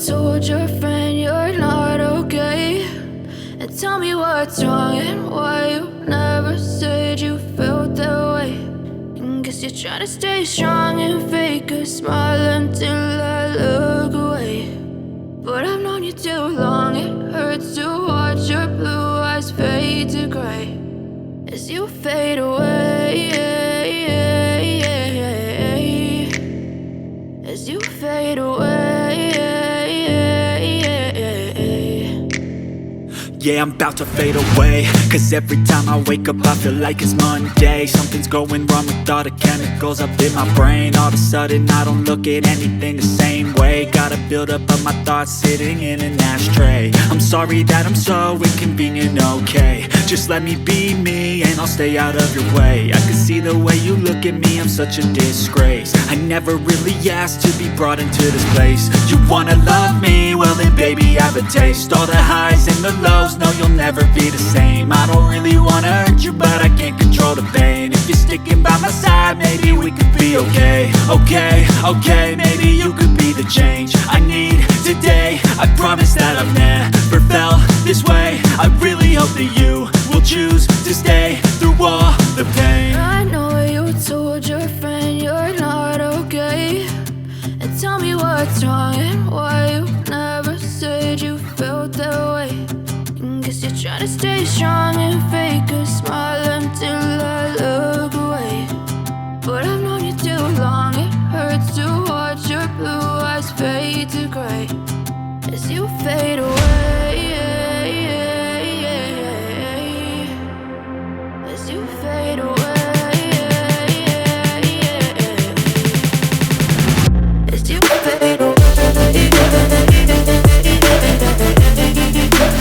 told your friend you're not okay, and tell me what's wrong and why you never said you felt that way. And guess you're trying to stay strong and fake a smile until I look away. But I've known you too long, it hurts to watch your blue eyes fade to gray as you fade away, as you fade away. Yeah, I'm about to fade away, cause every time I wake up I feel like it's Monday. Something's going wrong with all the chemicals up in my brain. All of a sudden I don't look at anything the same way. Gotta build up of my thoughts sitting in an ashtray. I'm sorry that I'm so inconvenient, okay. Just let me be me and I'll stay out of your way. I can see the way you look at me, I'm such a disgrace. I never really asked to be brought into this place. You wanna love me? Well then baby I have a taste. All the highs and the lows, no you'll never be the same. I don't really wanna hurt you but I can't control the pain. If you're sticking by my side maybe we could be okay. Okay, maybe you could be the change I need today. I promise that I've never felt this way. I really hope that you will choose to stay through all the pain. I know you told your friend you're not okay, and tell me what's wrong and why you never said you felt that way. And guess you're trying to stay strong and fake a smile until I look away. But I've known you too long, it hurts to watch your blue eyes fade to gray as you fade away, as you fade away, as you fade away. As you fade away.